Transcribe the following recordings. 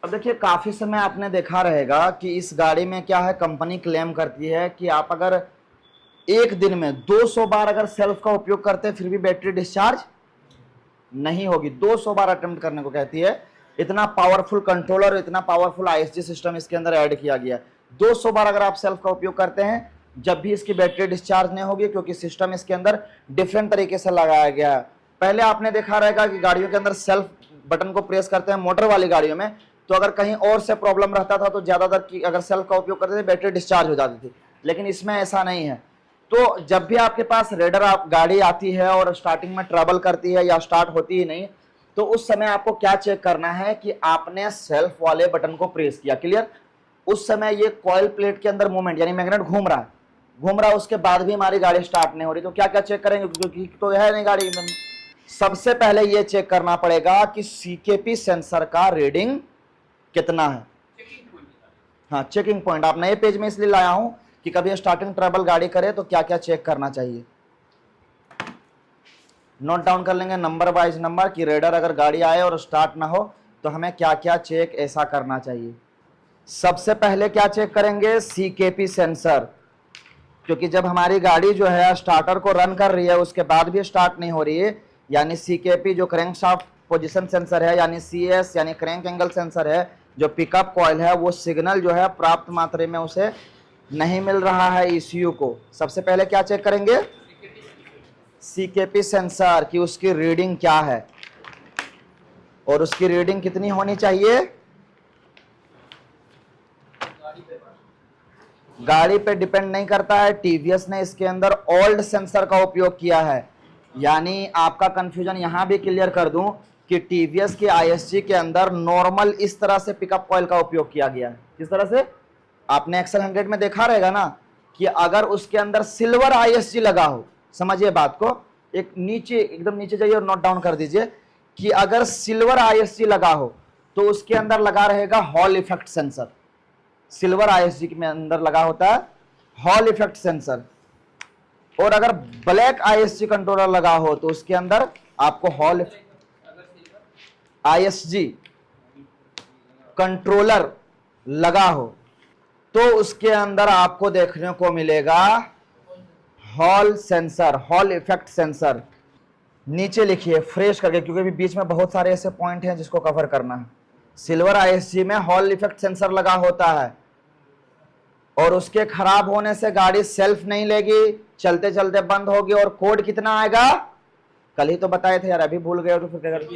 अब देखिए, काफी समय आपने देखा रहेगा कि इस गाड़ी में क्या है, कंपनी क्लेम करती है कि आप अगर एक दिन में 200 बार अगर सेल्फ का उपयोग करते हैं फिर भी बैटरी डिस्चार्ज नहीं होगी। 200 बार अटेम्प्ट करने को कहती है। इतना पावरफुल कंट्रोलर, इतना पावरफुल आईएसजी सिस्टम इसके अंदर ऐड किया गया है। 200 बार अगर आप सेल्फ का उपयोग करते हैं जब भी इसकी बैटरी डिस्चार्ज नहीं होगी, क्योंकि सिस्टम इसके अंदर डिफरेंट तरीके से लगाया गया है। पहले आपने देखा रहेगा कि गाड़ियों के अंदर सेल्फ बटन को प्रेस करते हैं मोटर वाली गाड़ियों में, तो अगर कहीं और से प्रॉब्लम रहता था तो ज्यादातर की अगर सेल्फ का उपयोग करते थे बैटरी डिस्चार्ज हो जाती थी, लेकिन इसमें ऐसा नहीं है। तो जब भी आपके पास रेडर आप गाड़ी आती है और स्टार्टिंग में ट्रबल करती है या स्टार्ट होती ही नहीं, तो उस समय आपको क्या चेक करना है कि आपने सेल्फ वाले बटन को प्रेस किया। क्लियर? उस समय ये कॉइल प्लेट के अंदर मूवमेंट यानी मैग्नेट घूम रहा है, उसके बाद भी हमारी गाड़ी स्टार्ट नहीं हो रही, तो क्या क्या चेक करेंगे, क्योंकि तो है नहीं गाड़ी में। सबसे पहले ये चेक करना पड़ेगा कि सीकेपी सेंसर का रीडिंग कितना है। हाँ, चेकिंग पॉइंट आप नए पेज में इसलिए लाया हूं कि कभी स्टार्टिंग ट्रबल गाड़ी करे तो क्या क्या चेक करना चाहिए। नोट डाउन कर लेंगे नंबर वाइज नंबर कि रेडर अगर गाड़ी आए और स्टार्ट ना हो तो हमें क्या क्या चेक ऐसा करना चाहिए। सबसे पहले क्या चेक करेंगे, सीकेपी सेंसर, क्योंकि जब हमारी गाड़ी जो है स्टार्टर को रन कर रही है उसके बाद भी स्टार्ट नहीं हो रही है, यानी सीकेपी जो क्रैंकशाफ्ट पोजीशन सेंसर है, यानी सीएस यानी क्रैंक एंगल सेंसर है, जो पिकअप कॉइल है, वो सिग्नल जो है प्राप्त मात्रा में उसे नहीं मिल रहा है ईसीयू को। सबसे पहले क्या चेक करेंगे, सीकेपी सेंसर की उसकी रीडिंग क्या है, और उसकी रीडिंग कितनी होनी चाहिए। गाड़ी पे डिपेंड नहीं करता है, टीवीएस ने इसके अंदर ओल्ड सेंसर का उपयोग किया है। यानी आपका कंफ्यूजन यहां भी क्लियर कर दूं कि टीवीएस की आईएसजी के अंदर नॉर्मल इस तरह से पिकअप कॉइल का उपयोग किया गया है। किस तरह से? आपने एक्सेल 100 में देखा रहेगा ना कि अगर उसके अंदर सिल्वर आईएसजी लगा हो, समझिए बात को, एक नीचे एकदम नीचे जाइए और नोट डाउन कर दीजिए कि अगर सिल्वर आईएसजी लगा हो तो उसके अंदर लगा रहेगा hall effect sensor. Silver ISG में अंदर लगा होता है हॉल इफेक्ट सेंसर। और अगर ब्लैक आईएसजी कंट्रोलर लगा हो तो उसके अंदर आपको हॉल आईएसजी कंट्रोलर लगा हो तो उसके अंदर आपको देखने को मिलेगा hall sensor, hall effect sensor. नीचे लिखिए फ्रेश करके, क्योंकि अभी बीच में बहुत सारे ऐसे पॉइंट हैं जिसको कवर करना है। सिल्वर आईएसजी में हॉल इफेक्ट सेंसर लगा होता है और उसके खराब होने से गाड़ी सेल्फ नहीं लेगी, चलते चलते बंद होगी। और कोड कितना आएगा, कल ही तो बताए थे यार, अभी भूल गए तो फिर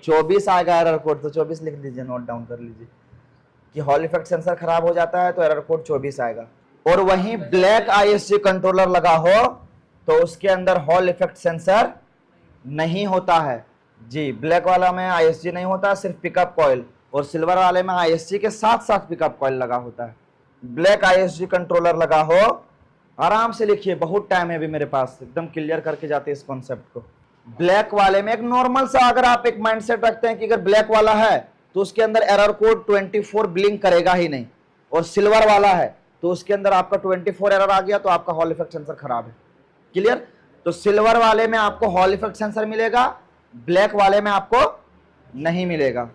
24 आएगा एरर कोड। तो 24 लिख लीजिए, नोट डाउन कर लीजिए कि हॉल इफेक्ट सेंसर खराब हो जाता है तो एरर कोड 24 आएगा। और वहीं ब्लैक आईएसजी कंट्रोलर लगा हो तो उसके अंदर हॉल इफेक्ट सेंसर नहीं होता है जी। ब्लैक वाला में आईएसजी नहीं होता, सिर्फ पिकअप कॉइल, और सिल्वर वाले में आईएसजी के साथ साथ पिकअप कॉइल लगा होता है। ब्लैक आईएसजी कंट्रोलर लगा हो, आराम से लिखिए, बहुत टाइम है अभी मेरे पास, एकदम क्लियर करके जाते हैं इस कॉन्सेप्ट को। ब्लैक वाले में एक नॉर्मल सा अगर आप एक माइंडसेट रखते हैं कि अगर ब्लैक वाला है तो उसके अंदर एरर कोड 24 ब्लिंक करेगा ही नहीं, और सिल्वर वाला है तो उसके अंदर आपका 24 एरर आ गया तो आपका हॉल इफेक्ट सेंसर खराब है। क्लियर? तो सिल्वर वाले में आपको हॉल इफेक्ट सेंसर मिलेगा, ब्लैक वाले में आपको नहीं मिलेगा।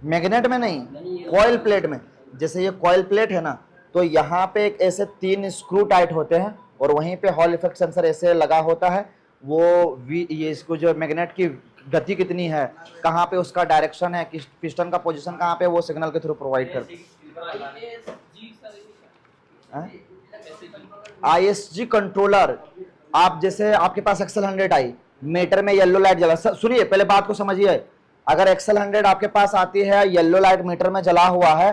मैग्नेट में नहीं, कॉइल प्लेट में। जैसे ये कॉइल प्लेट है ना, तो यहाँ पे एक ऐसे 3 स्क्रू टाइट होते हैं और वहीं पे हॉल इफेक्ट सेंसर ऐसे लगा होता है। वो ये इसको जो मैग्नेट की गति कितनी है, कहाँ पे उसका डायरेक्शन है, किस पिस्टन का पोजीशन कहाँ पे, वो सिग्नल के थ्रू प्रोवाइड करते हैं। आईएसजी कंट्रोलर, आप जैसे आपके पास एक्सेल 100 आई, मीटर में येलो लाइट जला, सुनिए पहले बात को समझिए। अगर एक्सेल 100 आपके पास आती है, येलो लाइट मीटर में जला हुआ है,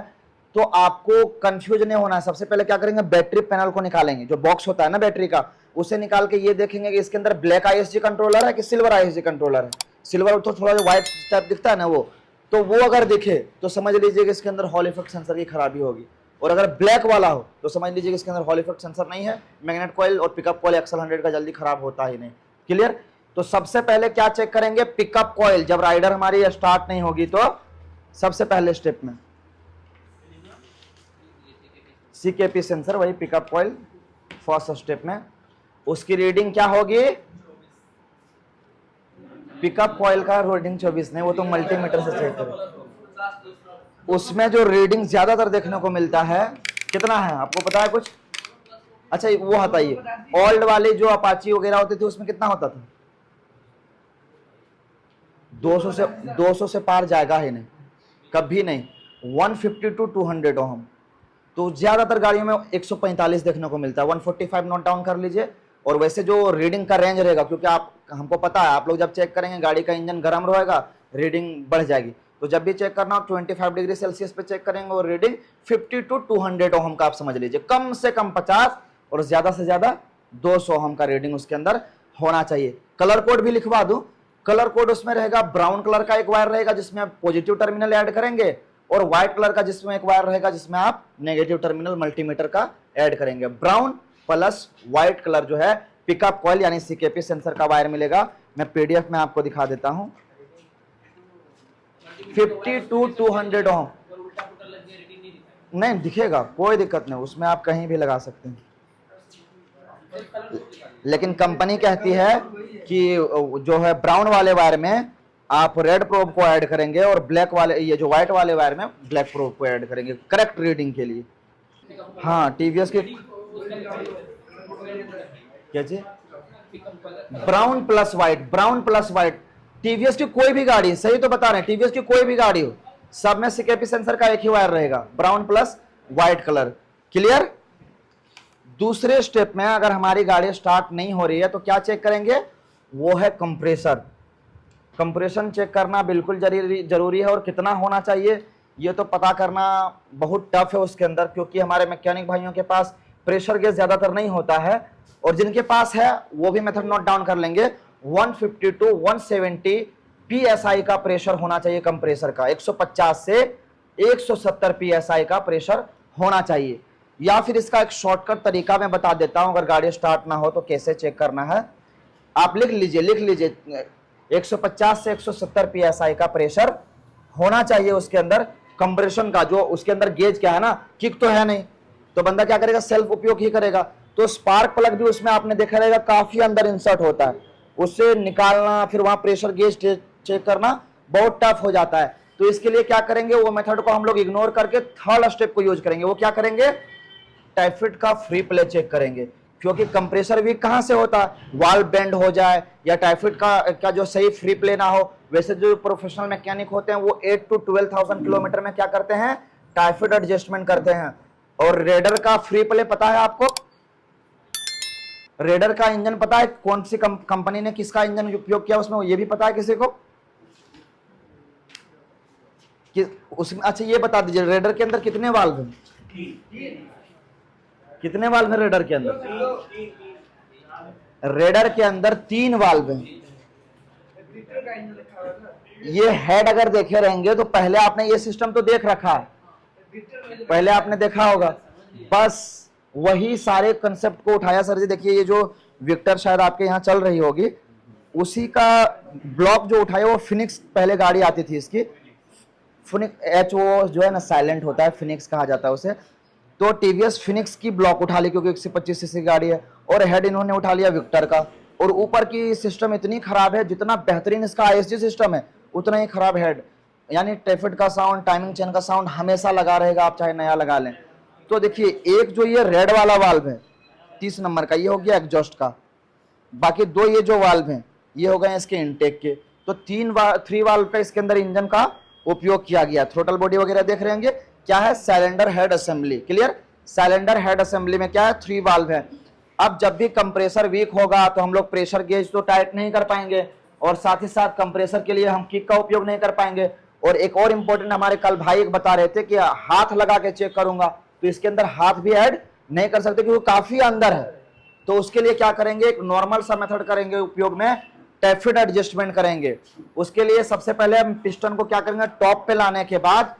तो आपको कंफ्यूज नहीं होना है। सबसे पहले क्या करेंगे, बैटरी पैनल को निकालेंगे, जो बॉक्स होता है ना बैटरी का, उसे निकाल के ये देखेंगे कि इसके अंदर ब्लैक आईएसजी कंट्रोलर है कि सिल्वर आईएसजी कंट्रोलर है। सिल्वर तो थोड़ा जो व्हाइट टाइप दिखता है ना, वो अगर दिखे तो समझ लीजिए कि इसके अंदर हॉल इफेक्ट सेंसर की खराबी होगी। और अगर ब्लैक वाला हो तो समझ लीजिए कि इसके अंदर हॉल इफेक्ट सेंसर नहीं है, मैग्नेट कॉइल और पिकअप कॉइल एक्सेल 100 का जल्दी खराब होता ही नहीं। क्लियर? तो सबसे पहले क्या चेक करेंगे, पिकअप कॉइल। जब राइडर हमारी स्टार्ट नहीं होगी तो सबसे पहले स्टेप में सीकेपी सेंसर, वही पिकअप कॉइल फर्स्ट स्टेप में, उसकी रीडिंग क्या होगी, पिकअप कॉइल का रीडिंग 24 नहीं, वो तो मल्टीमीटर से चेक करें। उसमें जो रीडिंग ज्यादातर देखने को मिलता है कितना है आपको पता है कुछ? अच्छा वो हटाइए, ओल्ड वाली जो अपाची वगैरह होती थी उसमें कितना होता था? 200 से पार जाएगा ही नहीं, कभी नहीं। 150 टू 200 ओहम, तो ज्यादातर गाड़ियों में 145 देखने को मिलता है। 145 नोट डाउन कर लीजिए। और वैसे जो रीडिंग का रेंज रहेगा, क्योंकि आप हमको पता है आप लोग जब चेक करेंगे गाड़ी का इंजन गर्म रहेगा, रीडिंग बढ़ जाएगी। तो जब भी चेक करना हो 25 डिग्री सेल्सियस पे चेक करेंगे और रीडिंग 50 टू 200 ओहम का आप समझ लीजिए। कम से कम 50 और ज्यादा से ज्यादा 200 ओहम का रीडिंग उसके अंदर होना चाहिए। कलर कोड भी लिखवा दूं, कलर कोड उसमें रहेगा, ब्राउन कलर का एक वायर रहेगा जिसमें आप पॉजिटिव टर्मिनल ऐड करेंगे, और व्हाइट कलर का जिसमें एक वायर रहेगा जिसमें आप नेगेटिव टर्मिनल मल्टीमीटर का ऐड करेंगे। ब्राउन प्लस व्हाइट कलर जो है पिकअप कॉइल यानी सीकेपी सेंसर का वायर मिलेगा। मैं पीडीएफ में आपको दिखा देता हूं। 50 टू 200 ओम नहीं दिखेगा, कोई दिक्कत नहीं, उसमें आप कहीं भी लगा सकते हैं। लेकिन कंपनी कहती है कि जो है ब्राउन वाले वायर में आप रेड प्रोब को ऐड करेंगे और ब्लैक वाले, ये जो व्हाइट वाले वायर में ब्लैक प्रोब को ऐड करेंगे करेक्ट रीडिंग के लिए। हाँ टीवीएस की क्या जी, brown plus white, brown plus white. TVS की कोई भी गाड़ी, सही तो बता रहे हैं, टीवीएस की कोई भी गाड़ी हो सब में सीकेपी सेंसर का एक ही वायर रहेगा, brown plus white colour. Clear? दूसरे स्टेप में अगर हमारी गाड़ी स्टार्ट नहीं हो रही है तो क्या चेक करेंगे, वो है कंप्रेसर। कंप्रेशन चेक करना बिल्कुल जरूरी है, और कितना होना चाहिए ये तो पता करना बहुत टफ है उसके अंदर, क्योंकि हमारे मैकेनिक भाइयों के पास प्रेशर गेज ज्यादातर नहीं होता है, और जिनके पास है वो भी मेथड नोट डाउन कर लेंगे। 150 टू 170 psi का प्रेशर होना चाहिए कंप्रेसर का, 150 से 170 psi का प्रेशर होना चाहिए। या फिर इसका एक शॉर्टकट तरीका मैं बता देता हूं, अगर गाड़ी स्टार्ट ना हो तो कैसे चेक करना है, आप लिख लीजिए 150 से 170 psi का प्रेशर होना चाहिए उसके अंदर कंप्रेशन का। जो उसके अंदर गेज क्या है ना, किक तो है नहीं, तो बंदा क्या करेगा, सेल्फ उपयोग ही करेगा। तो स्पार्क प्लग भी उसमें आपने देखा रहेगा काफी अंदर इंसर्ट होता है, उससे निकालना फिर वहां प्रेशर गेज चेक करना बहुत टफ हो जाता है। तो इसके लिए क्या करेंगे, वो मेथड को हम लोग इग्नोर करके थर्ड स्टेप को यूज करेंगे। वो क्या करेंगे, टाइफिट का फ्री प्ले चेक करेंगे, क्योंकि कंप्रेसर वीक कहां से होता है, वाल्व बेंड हो जाए या टाइफिट का जो सही फ्री प्ले ना हो। वैसे जो प्रोफेशनल मैकेनिक होते हैं वो 8 टू 12,000 किलोमीटर में क्या करते हैं, टाइफिट एडजस्टमेंट करते हैं। और रेडर का फ्री प्ले पता है आपको, रेडर का इंजन पता है कौन सी कंपनी ने किसका इंजन उपयोग किया उसमें, ये भी पता है किसी को कि उसमें? अच्छा ये बता दीजिए रेडर के अंदर कितने वाल्व हैं, कितने वाल्व है रेडर के अंदर? रेडर के अंदर 3 वाल्व हैं। ये हेड अगर देखे रहेंगे तो पहले आपने ये सिस्टम तो देख रखा है, पहले आपने देखा होगा, बस वही सारे कंसेप्ट को उठाया। सर जी देखिए ये जो विक्टर शायद आपके यहाँ चल रही होगी, उसी का ब्लॉक जो उठाया वो फिनिक्स पहले गाड़ी आती थी इसकी, फिनिक्स HO जो है ना साइलेंट होता है, फिनिक्स कहा जाता है उसे। तो टीवीएस फिनिक्स की ब्लॉक उठा ली क्योंकि 125 सीसी गाड़ी है, और हेड इन्होंने उठा लिया विक्टर का। और ऊपर की सिस्टम इतनी खराब है, जितना बेहतरीन इसका ISG सिस्टम है उतना ही खराब हेड, यानी टेफिट का साउंड, टाइमिंग चेन का साउंड हमेशा लगा रहेगा, आप चाहे नया लगा लें। तो देखिए एक जो ये रेड वाला वाल्व है 30 नंबर का, ये हो गया एग्जॉस्ट का, बाकी 2 ये जो वाल्व हैं ये हो गए इसके इनटेक के। तो 3 वाल्व का इसके अंदर इंजन का उपयोग किया गया। थ्रोटल बॉडी वगैरह देख रहे होंगे, क्या है, cylinder head assembly. Clear? Cylinder head assembly में क्या है, 3 वाल्व है। अब जब भी कंप्रेसर वीक होगा तो हम लोग प्रेशर गेज तो टाइट नहीं कर पाएंगे, और साथ ही साथ कंप्रेसर के लिए हम किक का उपयोग नहीं कर पाएंगे। और एक और इंपॉर्टेंट, हमारे कल भाई एक बता रहे थे कि हाथ लगा के चेक करूंगा, तो इसके अंदर हाथ भी ऐड नहीं कर सकते क्योंकि काफी अंदर है। तो उसके लिए क्या करेंगे, एक नॉर्मल सा मेथड करेंगे उपयोग में, टैफिट एडजस्टमेंट करेंगे। उसके लिए सबसे पहले हम पिस्टन को क्या करेंगे, टॉप पे लाने के बाद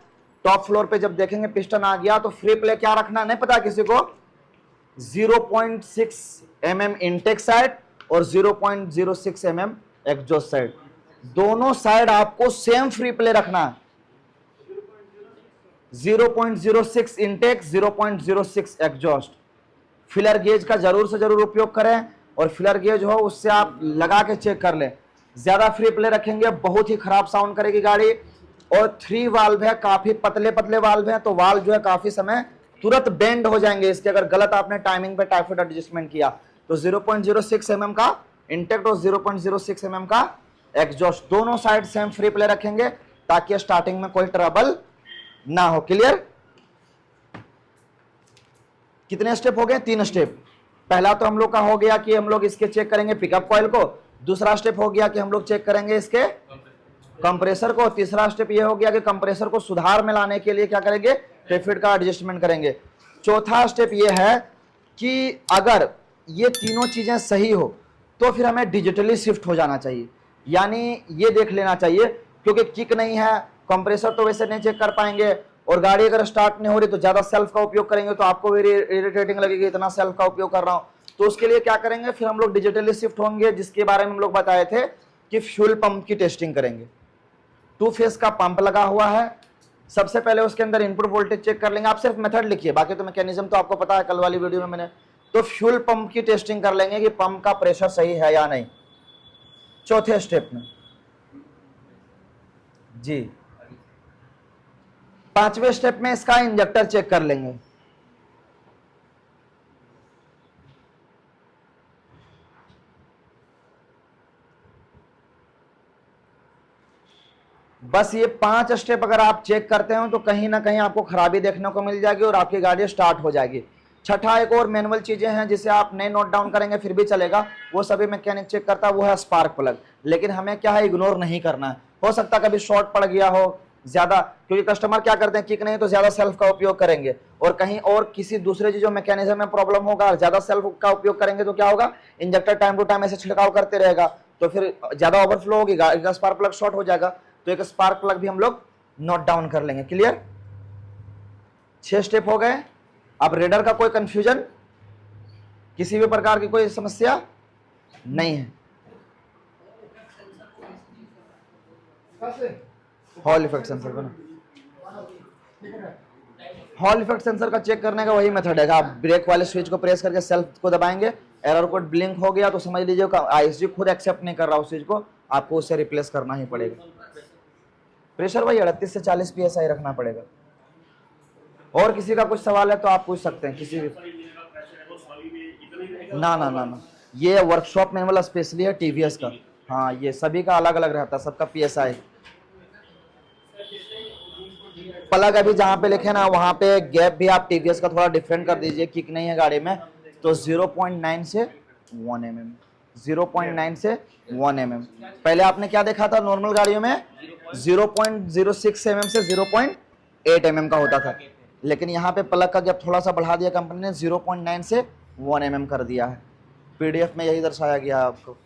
टॉप फ्लोर पे जब देखेंगे पिस्टन आ गया तो फ्री प्ले क्या रखना नहीं पता किसी को, 0.6 mm इनटेक साइड और 0.06 mm एग्जॉस्ट साइड, दोनों साइड आपको सेम फ्री प्ले रखना है। 0.06 इनटेक, 0.06 एग्जॉस्ट। फिलर गेज का जरूर से जरूर उपयोग करें, और फिलर गेज हो उससे आप लगा के चेक कर लें। ज्यादा फ्री प्ले रखेंगे बहुत ही खराब साउंड करेगी गाड़ी। और 3 वाल्व है, काफी पतले पतले वाल्व हैं, तो वाल्व जो है काफी समय तुरंत बेंड हो जाएंगे इसके, अगर गलत आपने टाइमिंग पे टाइफॉइड एडजस्टमेंट किया तो। 0.06 mm का इंटेक्ट और 0.06 mm का एग्जॉस्ट, दोनों साइड सेम फ्री प्ले रखेंगे ताकि स्टार्टिंग में कोई ट्रबल ना हो। क्लियर? कितने स्टेप हो गए? 3 स्टेप। पहला तो हम लोग का हो गया कि हम लोग इसके चेक करेंगे पिकअप कॉइल को। दूसरा स्टेप हो गया कि हम लोग चेक करेंगे इसके कंप्रेसर को। तीसरा स्टेप ये हो गया कि कंप्रेसर को सुधार में लाने के लिए क्या करेंगे? टेफिड का एडजस्टमेंट करेंगे। चौथा स्टेप ये है कि अगर ये तीनों चीजें सही हो तो फिर हमें डिजिटली शिफ्ट हो जाना चाहिए, यानी ये देख लेना चाहिए, क्योंकि किक नहीं है, कंप्रेसर तो वैसे नहीं चेक कर पाएंगे, और गाड़ी अगर स्टार्ट नहीं हो रही तो ज्यादा सेल्फ का उपयोग करेंगे तो आपको भी इरिटेटिंग लगेगी, इतना सेल्फ का उपयोग कर रहा हूं। तो उसके लिए क्या करेंगे? फिर हम लोग डिजिटली शिफ्ट होंगे, जिसके बारे में हम लोग बताए थे कि फ्यूल पंप की टेस्टिंग करेंगे। 2 फेस का पंप लगा हुआ है, सबसे पहले उसके अंदर इनपुट वोल्टेज चेक कर लेंगे। आप सिर्फ मेथड लिखिए, बाकी तो मैकेनिज्म तो आपको पता है कल वाली वीडियो में मैंने। तो फ्यूल पंप की टेस्टिंग कर लेंगे कि पंप का प्रेशर सही है या नहीं, चौथे स्टेप में जी। 5वें स्टेप में इसका इंजेक्टर चेक कर लेंगे। बस ये 5 स्टेप अगर आप चेक करते हो तो कहीं ना कहीं आपको खराबी देखने को मिल जाएगी और आपकी गाड़ी स्टार्ट हो जाएगी। छठा एक और मैनुअल चीजें हैं जिसे आप नहीं नोट डाउन करेंगे फिर भी चलेगा, वो सभी मैकेनिक चेक करता है, वो है स्पार्क प्लग। लेकिन हमें क्या है, इग्नोर नहीं करना है। हो सकता है कभी शॉर्ट पड़ गया हो ज्यादा, क्योंकि कस्टमर क्या करते हैं, किक नहीं तो ज्यादा सेल्फ का उपयोग करेंगे, और कहीं और किसी दूसरे चीजों मैकेनिज्म में प्रॉब्लम होगा, ज्यादा सेल्फ का उपयोग करेंगे तो क्या होगा, इंजेक्टर टाइम टू टाइम ऐसे छिड़काव करते रहेगा तो फिर ज्यादा ओवरफ्लो होगी, गाड़ी का स्पार्क प्लग शॉर्ट हो जाएगा। तो एक स्पार्क प्लग भी हम लोग नोट डाउन कर लेंगे। क्लियर? 6 स्टेप हो गए। अब रेडर का कोई कंफ्यूजन, किसी भी प्रकार की कोई समस्या नहीं है। हॉल इफेक्ट सेंसर बना, हॉल इफेक्ट सेंसर का चेक करने का वही मेथड है, आप ब्रेक वाले स्विच को प्रेस करके सेल्फ को दबाएंगे, एरर कोड ब्लिंक हो गया तो समझ लीजिए आईएसजी खुद एक्सेप्ट नहीं कर रहा उस स्विच को, आपको उससे रिप्लेस करना ही पड़ेगा। प्रेशर वही 38 से 40 PSI रखना पड़ेगा। और किसी का कुछ सवाल है तो आप पूछ सकते हैं किसी भी। ना ना ना ना, ये वर्कशॉप मैनुअल स्पेशली है टीवीएस का। हाँ, ये सभी का अलग अलग रहता है, सबका PSI। प्लग अभी जहां पे लिखे ना वहां पे गैप भी आप टीवीएस का थोड़ा डिफरेंट कर दीजिए, किक नहीं है गाड़ी में तो 0.9 से 1 mm, 0.9 से 1 mm। पहले आपने क्या देखा था नॉर्मल गाड़ियों में 0.06 mm से 0.8 mm का होता था, लेकिन यहाँ पे प्लग का गैप थोड़ा सा बढ़ा दिया कंपनी ने, 0.9 से 1 mm कर दिया है। PDF में यही दर्शाया गया है आपको।